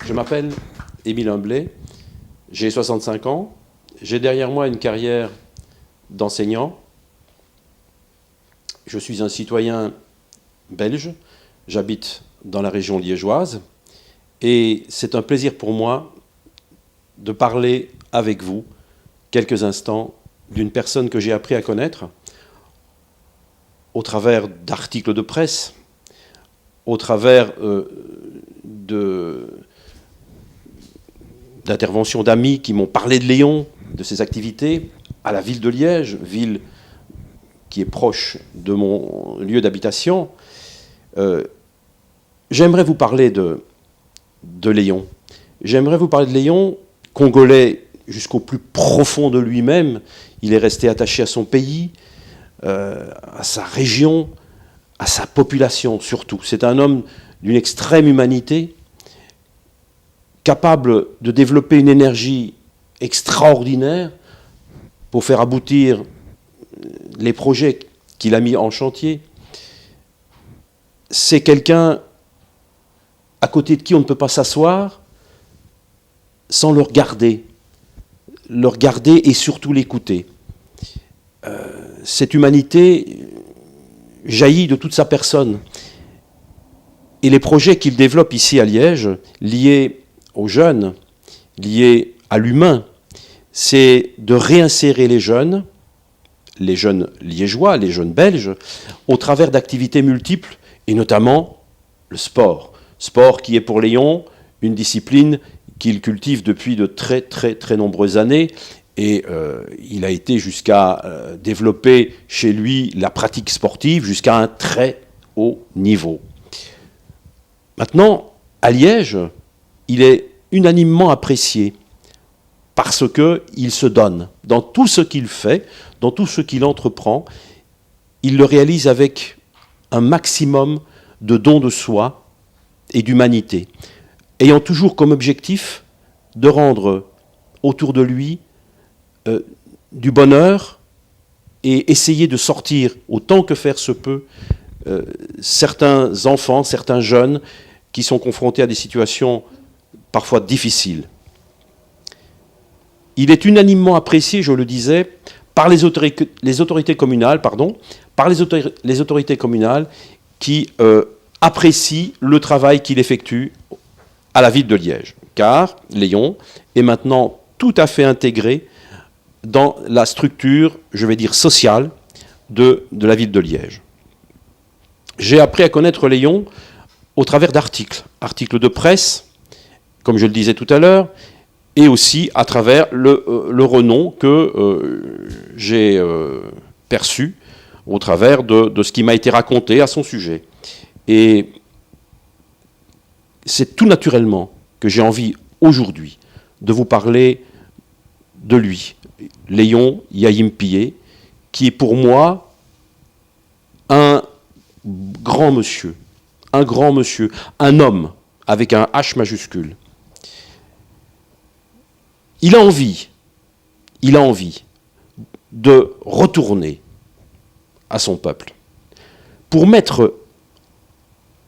Je m'appelle Émile Humblet, j'ai 65 ans, j'ai derrière moi une carrière d'enseignant. Je suis un citoyen belge, j'habite dans la région liégeoise et c'est un plaisir pour moi de parler avec vous quelques instants d'une personne que j'ai appris à connaître au travers d'articles de presse, au travers d'interventions d'amis qui m'ont parlé de Léon, de ses activités, à la ville de Liège, ville qui est proche de mon lieu d'habitation. J'aimerais vous parler de Léon. J'aimerais vous parler de Léon, congolais jusqu'au plus profond de lui-même. Il est resté attaché à son pays, à sa région, à sa population surtout. C'est un homme d'une extrême humanité, capable de développer une énergie extraordinaire pour faire aboutir les projets qu'il a mis en chantier. C'est quelqu'un à côté de qui on ne peut pas s'asseoir sans le regarder et surtout l'écouter. Cette humanité jaillit de toute sa personne. Et les projets qu'il développe ici à Liège, liés aux jeunes, liés à l'humain, c'est de réinsérer les jeunes liégeois, les jeunes belges, au travers d'activités multiples, et notamment le sport. Sport qui est pour Léon une discipline qu'il cultive depuis de très très très nombreuses années, et il a été jusqu'à développer chez lui la pratique sportive jusqu'à un très haut niveau. Maintenant, à Liège, il est unanimement apprécié parce qu'il se donne. Dans tout ce qu'il fait, dans tout ce qu'il entreprend, il le réalise avec un maximum de don de soi et d'humanité, ayant toujours comme objectif de rendre autour de lui du bonheur et essayer de sortir, autant que faire se peut, certains enfants, certains jeunes qui sont confrontés à des situations parfois difficiles. Il est unanimement apprécié, je le disais, par les autorités communales, qui apprécient le travail qu'il effectue à la ville de Liège. Car Léon est maintenant tout à fait intégré dans la structure, je vais dire, sociale de la ville de Liège. J'ai appris à connaître Léon au travers d'articles de presse, comme je le disais tout à l'heure, et aussi à travers le renom que j'ai perçu au travers de ce qui m'a été raconté à son sujet. Et c'est tout naturellement que j'ai envie aujourd'hui de vous parler de lui, Léon Yayimpié, qui est pour moi un grand monsieur, un homme avec un H majuscule. Il a envie de retourner à son peuple pour mettre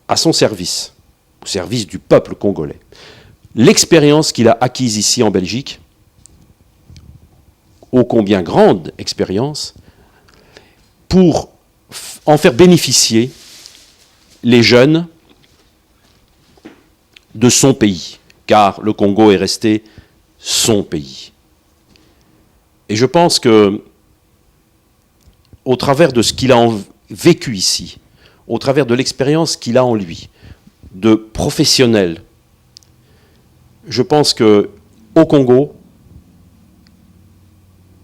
à son service, au service du peuple congolais, l'expérience qu'il a acquise ici en Belgique, ô combien grande expérience, pour en faire bénéficier les jeunes de son pays, car le Congo est resté son pays. Et je pense que, au travers de ce qu'il a vécu ici, au travers de l'expérience qu'il a en lui, de professionnel, je pense qu'au Congo,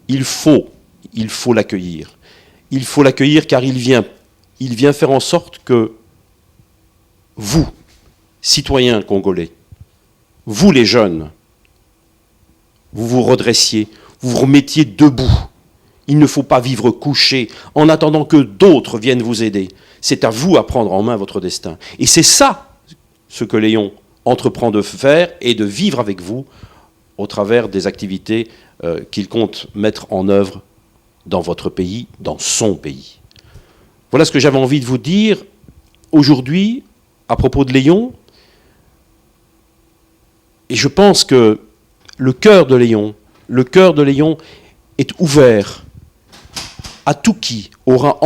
il faut l'accueillir. Il faut l'accueillir car il vient faire en sorte que vous, citoyens congolais, vous les jeunes, vous vous redressiez, vous vous remettiez debout. Il ne faut pas vivre couché en attendant que d'autres viennent vous aider. C'est à vous à prendre en main votre destin. Et c'est ça ce que Léon entreprend de faire et de vivre avec vous au travers des activités qu'il compte mettre en œuvre dans votre pays, dans son pays. Voilà ce que j'avais envie de vous dire aujourd'hui à propos de Léon. Et je pense que le cœur de Léon est ouvert à tout qui aura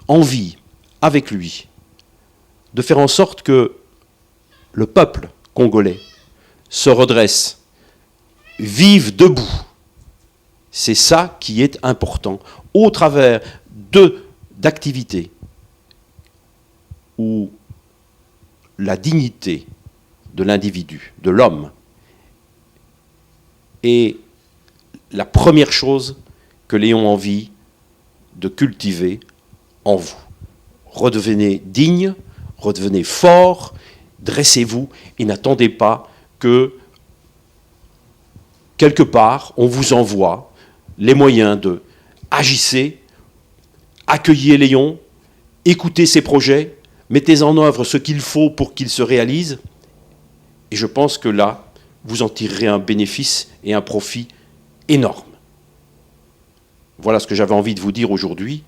envie, avec lui, de faire en sorte que le peuple congolais se redresse, vive debout. C'est ça qui est important, au travers d'activités où la dignité de l'individu, de l'homme, est la première chose que Léon a envie de cultiver en vous. Redevenez digne, redevenez fort, dressez-vous et n'attendez pas que quelque part on vous envoie les moyens de agissez, accueillez Léon, écoutez ses projets, mettez en œuvre ce qu'il faut pour qu'il se réalise. Et je pense que là, vous en tirerez un bénéfice et un profit énorme. Voilà ce que j'avais envie de vous dire aujourd'hui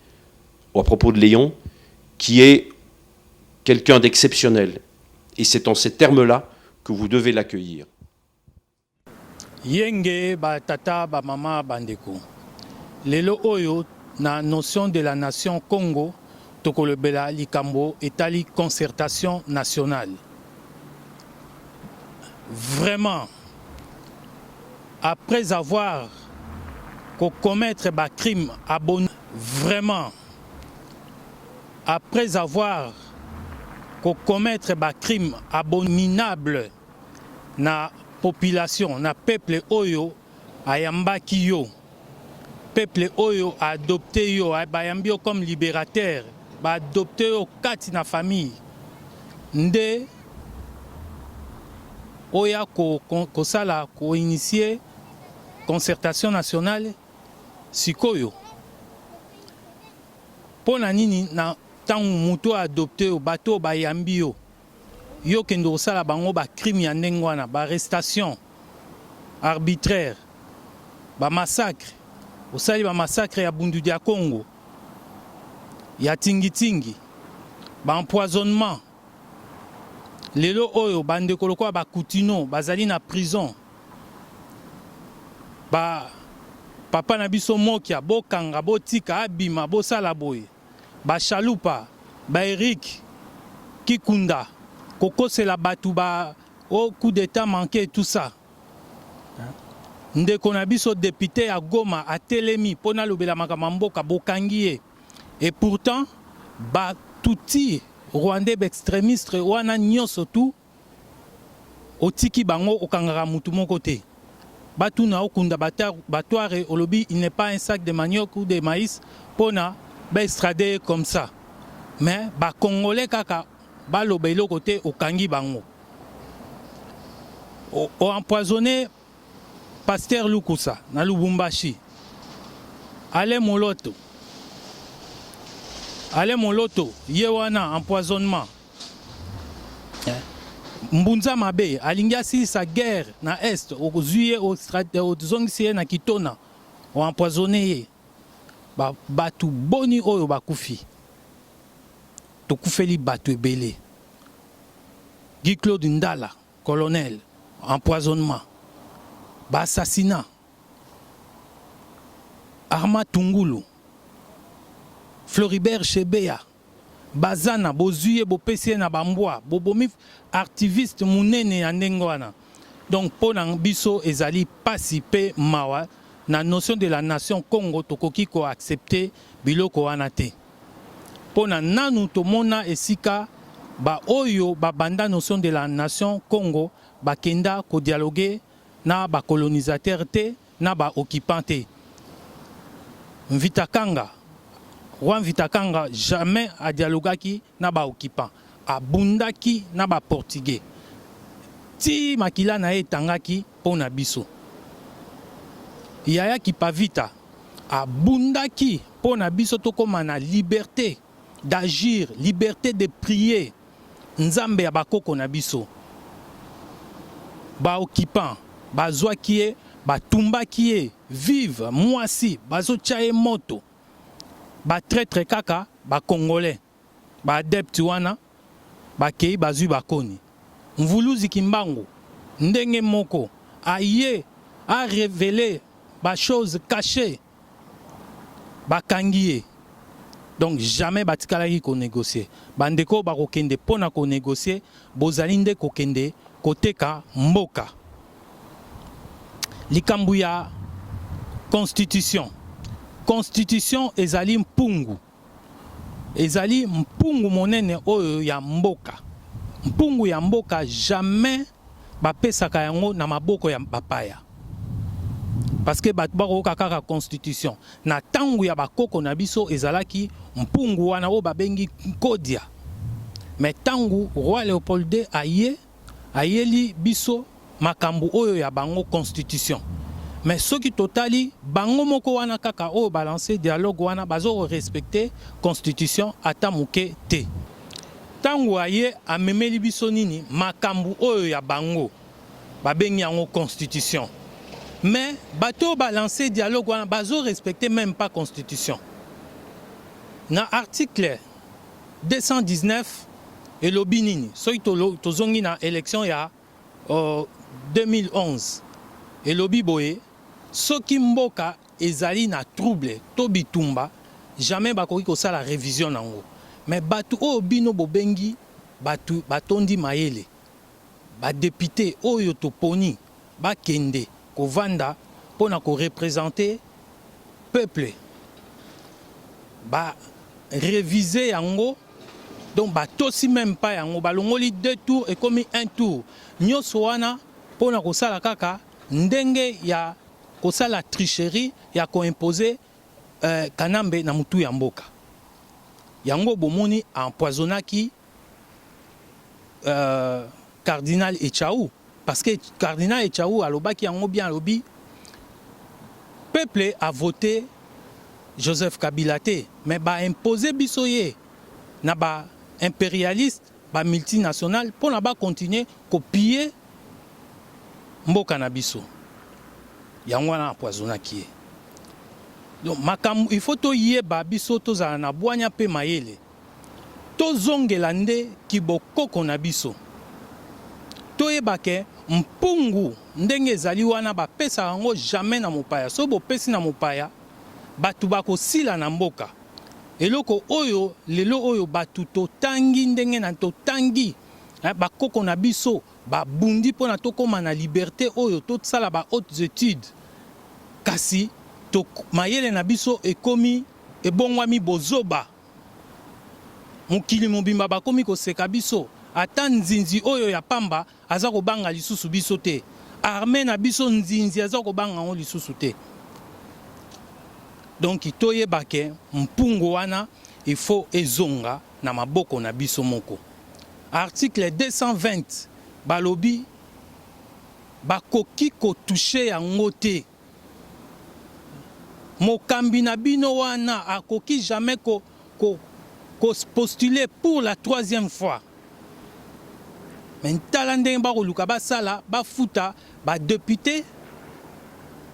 à propos de Léon, qui est quelqu'un d'exceptionnel. Et c'est en ces termes-là que vous devez l'accueillir. Yenge ba tata ba mama bandeko. Lelo oyo na notion de la nation Congo, tokolobela likambo etali concertation nationale. Vraiment, après avoir commettre des crimes abominables, vraiment, après avoir commettre des crimes abominables na population, na peuple oyo ayambaki yo, peuple oyo a adopté yo, bayambi yo comme libérateur, ba adopté yo kati na famille, nde oya ko sala ko initier concertation nationale sikoyo. Pona nini na tangu muto adopté yo bato bayambi yo, yo kendo sala bango ba crime ya ndenge wana, ba arrestation arbitraire, ba massacre, osali ba massacre ya Bundu dia Congo, ya tingi, ba empoisonnement. Lelo oyo bande koloko ba Kutino bazali na prison, ba papa na biso mokia bokanga botika abima bosala boye, ba Chalupa, ba Eric Kikunda kokosela batu ba au coup d'état manqué tout ça. Ndeko na biso député à Goma a telemi pona lobela makamamboka bokangie. Et pourtant ba touti Rwandais extrémiste wana nyonso tout otiki bango okangara mutu moko te. Batu na okunda batware olobi il n'est pas un sac de manioc ou de maïs pona ba extrader comme ça. Mais ba congolais kaka ba lobelo côté okangi bango. O empoisonné Pasteur Lukusa na Lubumbashi. Ale Moloto, Yewana, empoisonnement. Mbunza Mabe, Alingiasi sa guerre na Est, au Zuye, au Zongsie na Kitona, ou empoisonné. Batu boni oyo bakufi. Tokufeli batu ebele. Guy Claude Ndala, colonel, empoisonnement. Assassinat. Arma Tungulu. Floribert Chebeya. Bazana, Bozuye, Bopessie na Bamboa. Bobomi, activiste Mounene Andengwana. Donc, pour biso ezali participer mawa na notion de la nation Congo tokoki ko accepter biloko anate. Pour nanu tomona esika ba oyo ba banda notion de la nation Congo ba kenda ko dialoguer na ba colonisateur te na ba occupant te. Mvitakanga jamais a dialogaki na ba occupant, abundaki na ba portugais. Ti makila na etangaki pona biso. Yaya ki pavita abundaki pona biso tokoma na liberté d'agir, liberté de prier. Nzambe ya bakoko na biso. Ba occupant bazwa kie batumba kie vive mwasi bazo chaye moto ba traître kaka ba congolais ba adepte wana ba kei bazui bakoni mvuluzi kimbango ndenge moko aye a révélé ba chose cachée bakangi ye. Donc jamais batikalaki ko négocier. Bandeko ba kokende pona ko négocier, bozali nde kokende koteka mboka. Likambu ya constitution. Constitution ezali mpungu. Ezali mpungu monene oyo ya mboka. Mpungu ya mboka jamais bapesaka yango na maboko ya bapaya. Parce que bako kaka constitution na tangu ya bakoko na biso ezalaki mpungu wana o babengi kodia. Mais tangu roi Léopold II ayeli biso makambu oyo ya bango constitution. Mais ceux qui totali bango moko wana kaka o balancer dialogue wana bazo respecter constitution ata muke te. Tangu aye amemeli biso nini makambu oyo ya bango babengi yango constitution. Mais bateau balancé dialogue wana bazo respecter même pas constitution. Na article 219 et lobinini soki tozongi na élection ya 2011 et lobi boye soki mboka ezali na trouble to bitumba jamais bakoki ko sala révision nango. Mais batu o bino bobengi batu batondi mayele ba député oyo toponi ba kende kovanda pona ko représenter peuple ba réviser yango. Donc batosi même pas yango balongoli 2 tours et comme 1 tour nyoso wana pona ko sala kaka ndenge ya ko sala tricherie ya ko imposer kanambe na mutu ya mboka. Yango bomoni empoisonnaki cardinal Echaou parce que cardinal Echaou alobaki yango bien alobi peuple a voté Joseph Kabila te mais ba imposer biso ye na ba impérialiste ba multinational pour na ba continuer copier mboka na biso. Yango na empoisonnaki ye. Donc il faut to yeba biso tozala na bwanya pe mayele tozongela nde kibokoko na biso toyeba ke mpungu ndenge ezali wana bapesa yango jamais na mopaya so bopesi na mopaya batu bakosila na mboka eloko oyo lelo oyo batu totangi ndenge na totangi bakoko na biso babundi mpona tokoma na liberté oyo tosala ba hautes études kasi to mayele na biso ekomi ebongwami bozoba mukili mobimba bakomi koseka biso ata nzinzi oyo ya pamba aza kobanga lisusu biso te armée na biso nzinzi aza kobanga ngo lisusu te. Donc toyeba ke mpungu wana il faut ezonga na maboko na biso moko. Article 220 balobi bakoki ko toucher yango te. Mokambi na bino wana akoki jamais ko postuler pour la 3e fois. Mais talande ba koluka basala ba futa ba député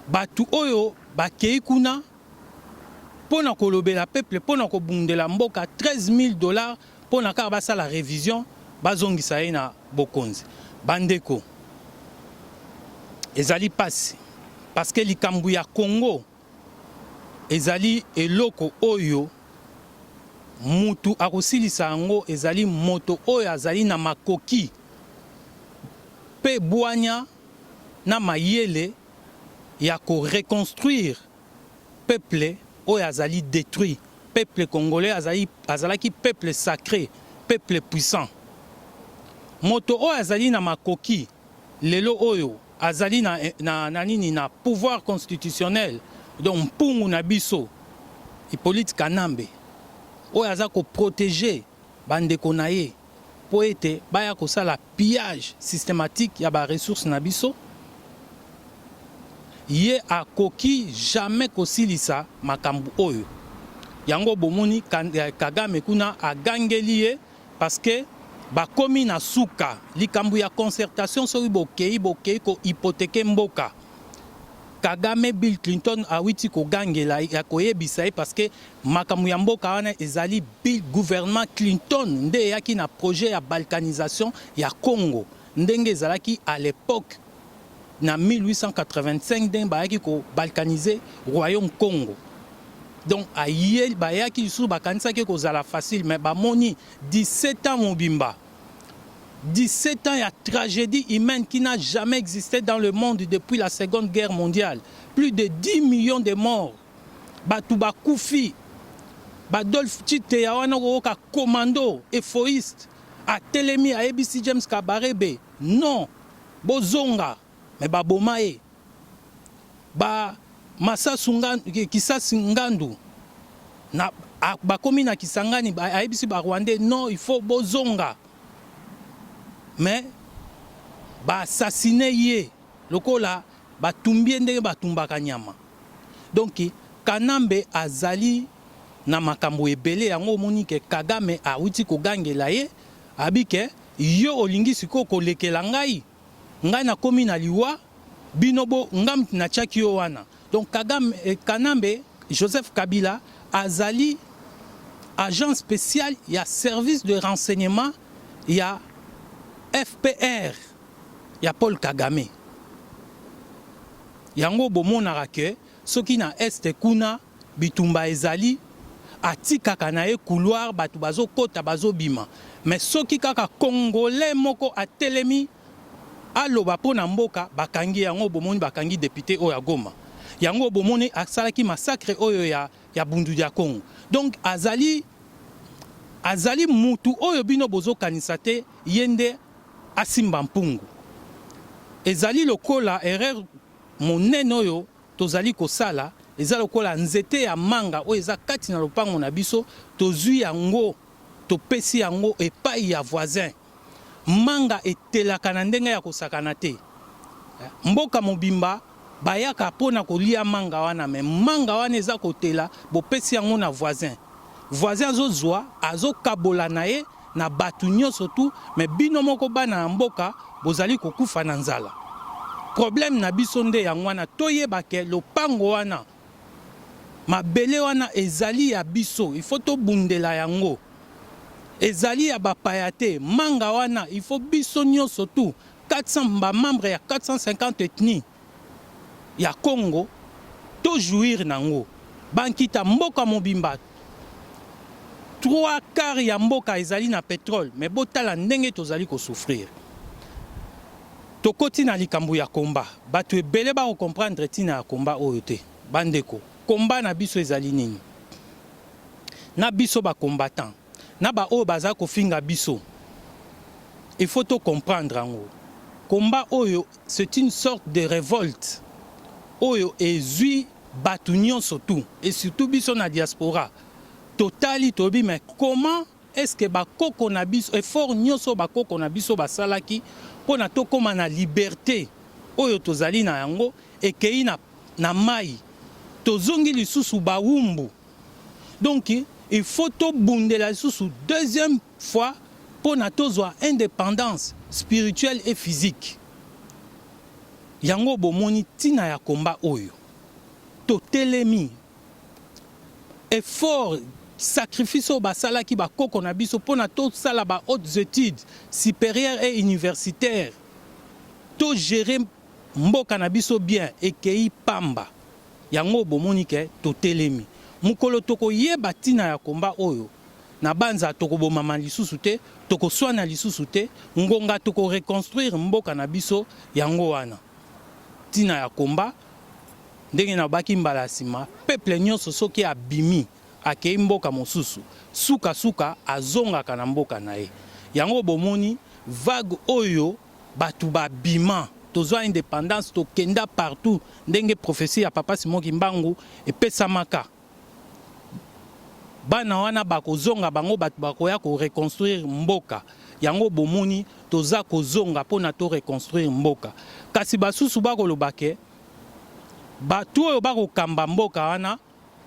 batu oyo ba keikuna pona kolobela peuple pona ko bundela mboka $13,000 pona ka basala révision bazongisa ye na bokonzi. Bandeko ezali pasi parce que likambu ya Congo ezali eloko oyo mutu akosilisa yango ezali moto oyo azali na makoki pe bwanya na mayele ya ko reconstruire peuple oyo azali détruit. Peuple congolais azalaki peuple sacré, peuple puissant. Moto oyo azali na makoki lelo oyo azali na pouvoir constitutionnel. Donc mpungu na biso Hippolyte Kanambe oyo aza ko protéger bandeko na ye po ete baya kosala pillage systématique ya ba ressources na biso ye akoki jamais kosilisa makambu oyo. Yango bomoni Kagame kuna agangeli ye parce que bakomi na suka likambu ya concertation soki bokei ko hypothéquer mboka. Kagame Bill Clinton awiti ko gangela ya koyebisa ye parce que makambu ya mboka wana ezali Bill gouvernement Clinton nde yaki na projet ya balkanisation ya Congo. ndenge ezalaki à l'époque na 1885 ndenge bayaki ko balkaniser royaume Congo. Donc aye bayaki lisusu bakanisaki kozala facile, mais bamoni 17 ans mobimba, 17 ans ya tragédie humaine qui n'a jamais existé dans le monde depuis la Seconde Guerre mondiale. Plus de 10 millions de morts. Batu bakufi, Badolphe Chiteya wana koka commando, effoïste, a telemi a ABC James Kabarebe. Non, bozonga, mais babomae. Ba Massa Sungandu, Kisasi Ngandu, na bakomi na Kisangani, a ABC ba Rwandais. Non, il faut bozonga. Mais ba assassiné ye, lokola ba tumbie ndenge ba tumbaka nyama. Donc Kanambe azali na makambo ebele yango omoni ke Kagame awuti kogangela ye abike yo olingi siko kolekela ngai nakomi na liwa binobo ngam na chaki yo wana. Donc Kanambe Joseph Kabila azali agent spécial, il y a service de renseignement, il y a FPR, il y a Paul Kagame. Yango bomonaka ke soki na este kuna bitumba ezali atika kanaye couloir batu bazo kota bazo bima. Mais soki kaka congolais moko atelemi aloba pona mboka bakangi yango bomoni bakangi député oya Goma. Yango bomoni asalaki massacre oyo ya bundu ya Congo. Donc azali mutu oyo bino bozo kanisate yende asimba mpungu. Ezali lokola erreur monene oyo tozali kosala, ezali lokola nzete ya manga oyo eza kati na lopango na biso tozwi yango topesi yango epai ya voisin. Manga etelaka na ndenge ya kosakana te. Mboka mobimba bayaka pona kolia manga wana, me manga wana eza kotela bopesi yango na voisin. Voisin azozwa azokabola na ye na batu nyonso tu, me bino moko bana na mboka bozali kokufa na nzala. Problème na biso nde yango wana toyeba ke lopango wana mabele wana ezali ya biso, il faut tobundela yango. Ezali ya bapaya te, manga wana il faut biso nyonso tu 400 ba membre ya 450 ethnies ya Congo to jouir nango. Bankita mboka mobimba 3/4 ya mboka ezali na pétrole, mais botala ndenge tozali ko souffrir. Tokoti na likambo ya komba, batu ebele ba comprendre tina ya komba oyo te. Bandeko, komba na biso ezali nini? Na biso ba combattant, na ba oyo baza kofinga biso. Il faut to comprendre ango. Komba oyo, c'est une sorte de révolte. Oyo ezui batu nyonso tu, et surtout biso na diaspora. Totali tobi, mais comment est-ce que bakoko na biso, effort nyonso bakoko na biso basalaki pona tokoma na liberté oyo tozali na yango ekei na mai tozongi lisusu bawumbu. Donc il faut tobundela lisusu deuxième fois pona tozwa indépendance spirituelle et physique. Yango bomoni tina ya komba oyo totelemi effort sacrifice au basala ki ba koko na biso pona to sala ba hautes études supérieures et universitaires to gérer mboka na biso bien ekei pamba. Yango bomoni ke to telemi mukolo toko yeba tina ya komba oyo na banza toko bomama lisusu te toko swana lisusu te ngonga toko reconstruire mboka na biso yango wana tina ya komba ndenge na baki mbala sima peuple nyonso soki abimi akei mboka mosusu suka suka azongaka na mboka na ye. Yango bomoni vague oyo batu babima tozwa indépendance tokenda partout ndenge prophétie ya papa Simon Kimbangu epesamaka. Bana wana bakozonga bango batu bakoya ko reconstruire mboka. Yango bomoni toza kozonga pona to reconstruire mboka. Kasi basusu bakolobake batu oyo bakokamba mboka wana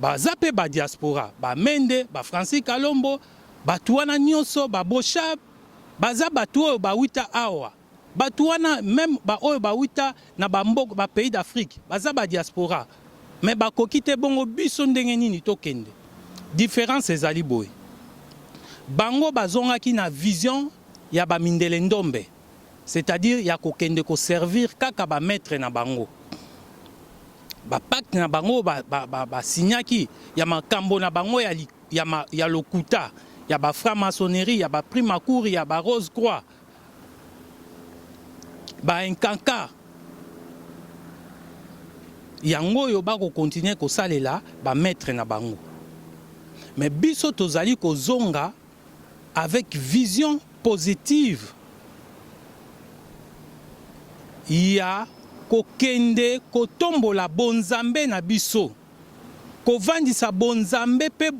baza pe ba diaspora, ba Mende, ba Francis Kalombo, batu wana nyonso, ba Boshab, baza batu oyo ba wita awa. Batu wana même ba oyo ba wita na ba mboka ba pays d'Afrique, baza ba diaspora. Mais ba kokite bongo biso ndenge nini tokende. Différence ezali boy. Bango bazongaki na vision ya ba Mindele Ndombe. c'est-à-dire ya kokende ko servir kaka ba maître na bango. Ba pacte na bango ba signaki ya makambo na bango ya lokuta, ya ba franc-maçonnerie, ya ba primacour, ya ba rose croix. Ba enkanka. Yango yo ba ko continuer ko salela ba maître na bango. Mais biso tozali ko zonga avec vision positive. Ya kokende kotombola bonzambe na biso. Kovandisa bonzambe pe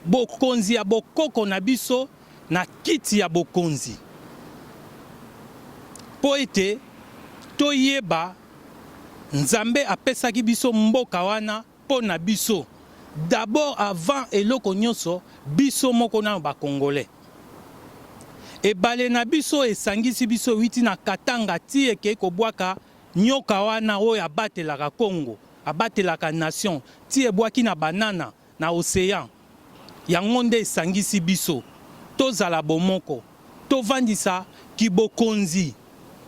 bokonzi ya bokoko na biso na kiti ya bokonzi. Po ete toyeba Nzambe apesaki biso mboka wana po na biso. D'abord avant eloko nyonso biso moko na ba Congolais. Ebale na biso esangisi biso witi na Katanga ti eke kobwaka nyoka wana oyo abatelaka Congo, abatelaka nation, ti ebwaki na banana na océan. Yango nde esangisi biso. Tozala bomoko, tovandisa kibokonzi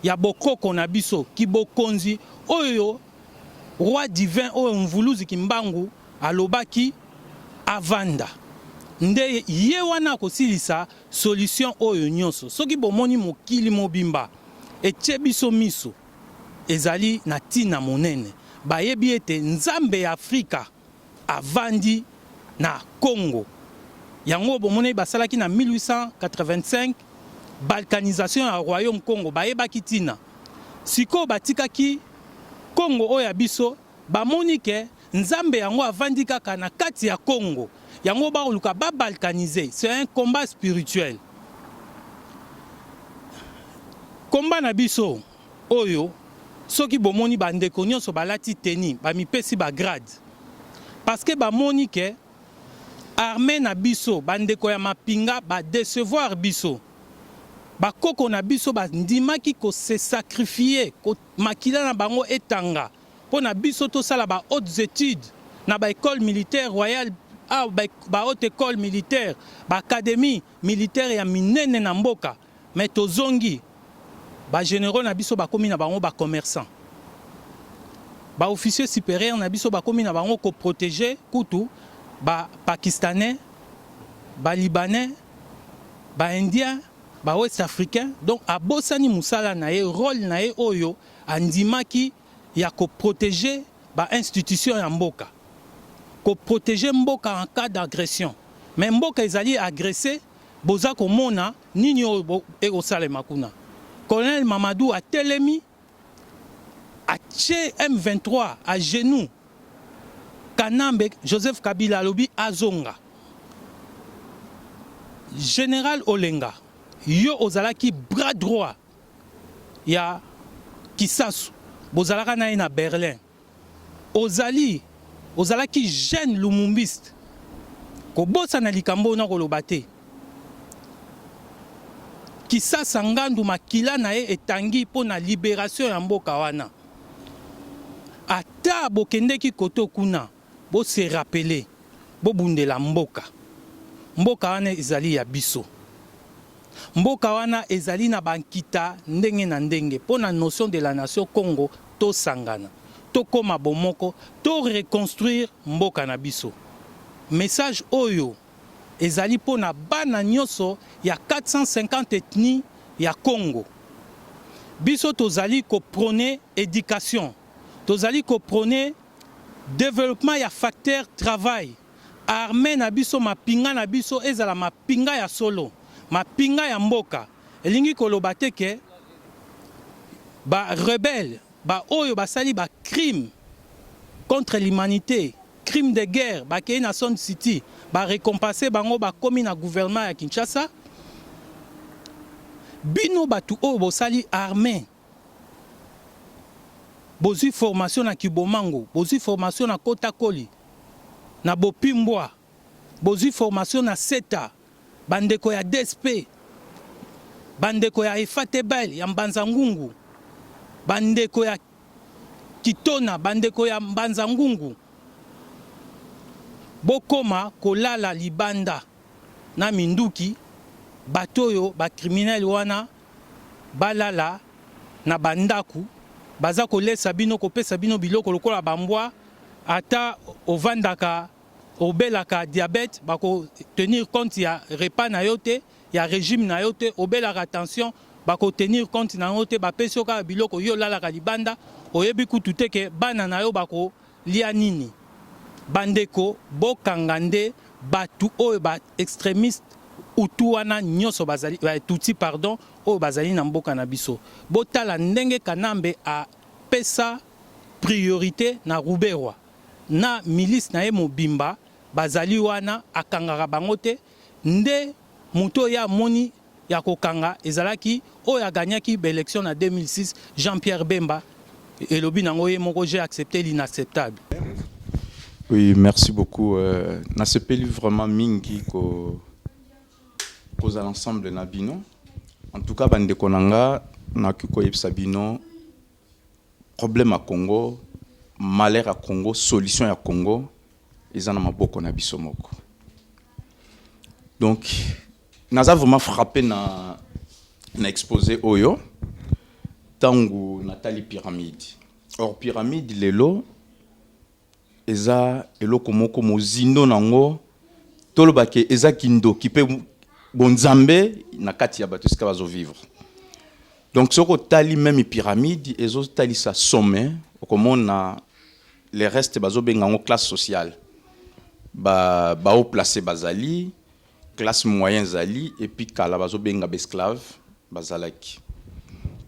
ya bokoko na biso, kibokonzi oyo roi divin oyo mvuluzi kimbangu alobaki avanda. Nde ye wana kosilisa solution oyo nyonso. Soki bomoni mokili mobimba etie biso miso ezali na tina monene. Bayebi ete Nzambe ya Afrika avandi na Congo. Yango bomoni basalaki na 1885 balkanisation ya royaume Congo bayebaki tina. Siko batikaki Congo oya biso bamoni ke Nzambe yango avandi kaka na kati ya Congo. Yango ba luka ba balkaniser, c'est un combat spirituel. Combat na biso oyo soki bomoni bandeko nyonso balati teni ba mipesi ba grade. Parce que bamoni ke armée na biso bandeko ya mapinga ba décevoir biso. Bakoko na biso bandimaki ko se sacrifier ko makila na bango etanga po na biso to sala ba hautes études na ba école militaire royale ba haute école militaire ba académie militaire ya minene na mboka mais tozongi ba généraux na biso bakomi na bango ba commerçant ba officier supérieur na biso bakomi na bango ko protéger kutu ba pakistanais ba libanais ba indien ba West Africain. Donc abosani musala na ye rôle na ye oyo andimaki ya ko protéger ba institution ya mboka, ko protéger mboka en cas d'agression. Mais mboka ezali agressé boza ko mona nini o salema kuna. Colonel Mamadou a telemi a tché M23 à genoux. Kanambe Joseph Kabila lobi azonga. Général Olenga yo ozalaki bras droit ya Kisasu bozalaka na na Berlin ozalaki jeune lumumbiste kobosa na likambo na koloba te Kisasa ngandu makila na ye etangi po na libération ya mboka wana ata bokendeki koto kuna bo se rappeler bo bundela mboka wana ezali ya biso. Mboka wana ezali na bankita ndenge na ndenge po na notion de la nation Congo to sangana to koma bomoko to reconstruire mboka na biso. Message oyo ezali po na bana nyonso ya 450 ethnies ya Congo. Biso tozali ko prôner éducation, tozali ko prôner développement ya facteur travail. Armée na biso mapinga na biso ezala mapinga ya solo. Mapinga ya mboka elingi koloba te ke ba rebelle ba oyo basali ba crime contre l'humanité, crime de guerre ba kei na Sun City ba récompenser bango ba komi na gouvernement ya Kinshasa. Bino batu oyo bosali armée bozui formation na Kibomango, bozui formation na Kotakoli, na Bopimbwa, bozui formation na Seta, bandeko ya DSP, bandeko ya Efatebel ya Mbanzangungu, bandeko ya Kitona, bandeko ya Mbanzangungu. Bokoma kolala libanda na minduki batoyo ba criminel wana balala na bandaku baza kolesa bino kopesa bino biloko lokola bambwa ata ovandaka obelaka diabète bako tenir compte ya repas na yo te ya régime na yo te obelaka tension bako tenir compte na yo te bapesi yo kaka biloko yo lalaka libanda oyebi kutu te ke bana na yo bako lia nini. Bandeko bokanga nde batu oyo ba extrémiste utu wana nyonso bazali tuti pardon oyo bazali na mboka na biso botala ndenge Kanambe a pesa priorité na Ruberwa na milice na ye mobimba bazali wana akangaka bango te nde muto ya moni ya kokanga ezalaki oyo aganyaki élection na 2006 Jean-Pierre Bemba elobi nango ye moko j'ai accepté l'inacceptable. Oui, merci beaucoup. Na sepeli vraiment mingi cause à l'ensemble na bino. En tout cas, bande konanga na kiko yebisa bino problème à Congo, malheur à Congo, solution à Congo, ils en ont maboko na biso moko. Donc, naza vraiment frappé na exposé oyo tangu Nathalie pyramide. Or pyramide lelo eza eloko moko mozindo nango tolobake eza kindo kipe bonzambe na kati ya bato sika bazo vivre. Donc soko tali même pyramide ezo tali sa sommet okomona les restes bazo bengango classe sociale ba au placé bazali classe moyenne zali et puis kala bazo benga esclave bazalaki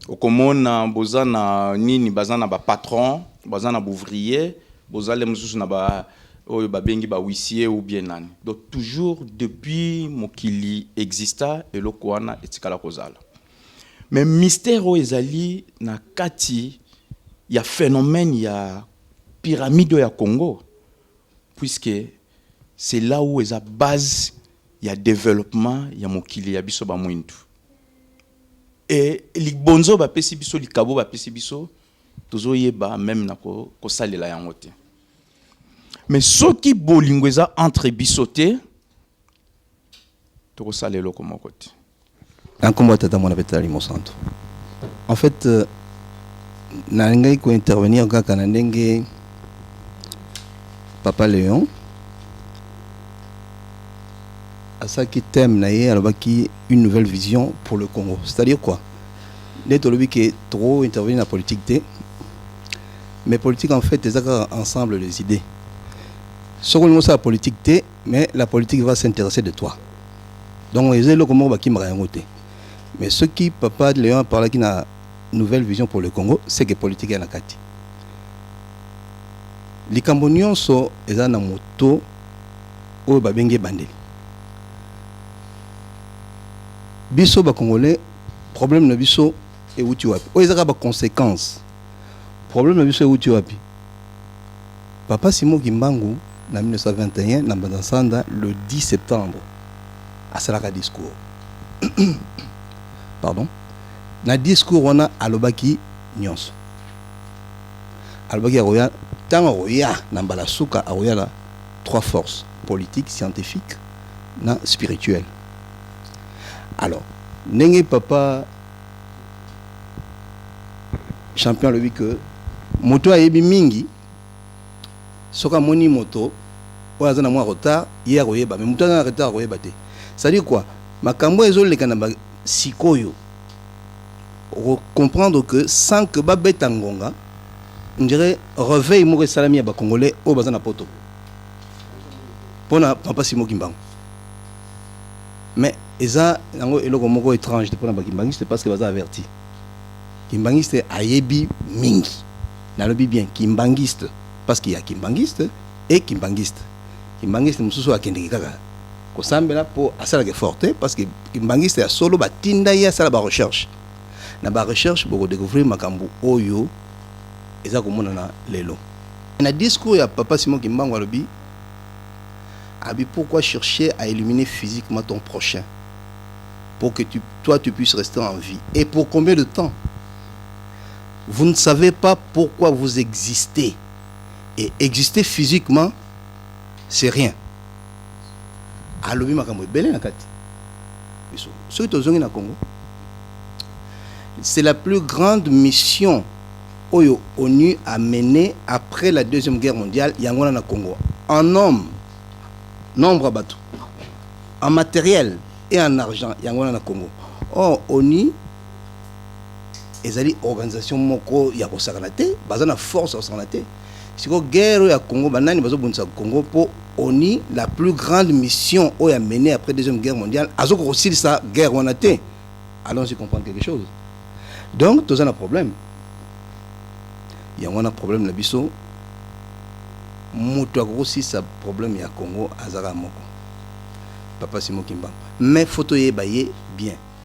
okomona bozana nini bazana ba patron bazana bouvrier bozale mususu na ba oyo babengi ba huissier ou bien nani. Donc toujours depuis mokili exista eloko wana etikala kozala. Mais mystère o ezali na kati ya phénomène ya pyramide ya Congo puisque c'est là où est la base ya développement ya mokili ya biso ba mwindu. Et libonzo ba pesi biso likabo ba pesi biso tozo yeba même na ko salela yango te. Mais ce qui bolingo eza entre bisoté to salelo comme côté. En fait, nalingai ko intervenir kaka na ndenge Papa Léon à ça qui thème naie alobaki une nouvelle vision pour le Congo. C'est-à-dire quoi? Netolobi qui est trop intervenir dans la politique, mais politique en fait c'est ensemble les idées. Ce qu'on la politique, mais la politique va s'intéresser de toi. Donc, les élèves comme qui mais ce qui Papa Léon a parlé qui a une nouvelle vision pour le Congo, c'est que politique est la Kati. Les Camboniens sont les moto ou babenge bandeli. Biso ba Congolais, problème de biso et où tu as. Ou ils ont des conséquences. Problème de biso et où tu as. Papa Simon Kimbangu en 1921, le 10 septembre, à Salaka discours. Pardon. Dans le discours, on a Alobaki Nyons. Alobaki Aroya, tant Aroya, Nambala Souka Aroya, trois forces, politiques, scientifiques, spirituelles. Alors, Nenge Papa, champion, le dit que Moto a yebi mingi. Soka moni moto oya zana mwa retard hier oyeba mais moto na retard oyeba te. Ça dit quoi? Makambo ezoleka na sikoyo. Comprendre que sans que ba beta ngonga on dirait réveil mo salami ya ba congolais o bazana poto. Pona Papa Simon Kimbangu. Mais eza nango eloko moko étrange de pona ba Kimbangu c'est parce que baza averti. Kimbangiste ayebi mingi. Na lobi bien kimbangiste parce qu'il y a Kimbanguiste et Kimbanguiste. Kimbanguiste mususu akendeki kaka kosambela pour asala ke forte parce que Kimbanguiste ya solo batinda ya sala ba recherche. Na ba recherche pour découvrir makambu oyo eza komona na lelo. Na discours ya Papa Simon Kimbangu alobi abi pourquoi chercher à éliminer physiquement ton prochain pour que toi tu puisses rester en vie et pour combien de temps? Vous ne savez pas pourquoi vous existez. Et exister physiquement, c'est rien. Alobi makambo belé na kati. Biso. Ceux qui sont au Congo. c'est la plus grande mission oyo ONU a menée après la Deuxième Guerre mondiale yango na Congo. En homme, nombre bateau, en matériel et en argent yango na Congo. Or ONU ezali organisation moko ya kosakana te, baza na force kosakana te. Siko guerre ya Congo banani bazo bonisa Congo po ONU la plus grande mission oyo a menée après Deuxième Guerre mondiale azoko aussi sa guerre wana te. Allons-y comprendre quelque chose. Donc tous un problème. Il y a un problème na biso. Mutu aussi sa problème ya Congo azara moko. Papa Simon Kimba. Mais photo ye baye bien.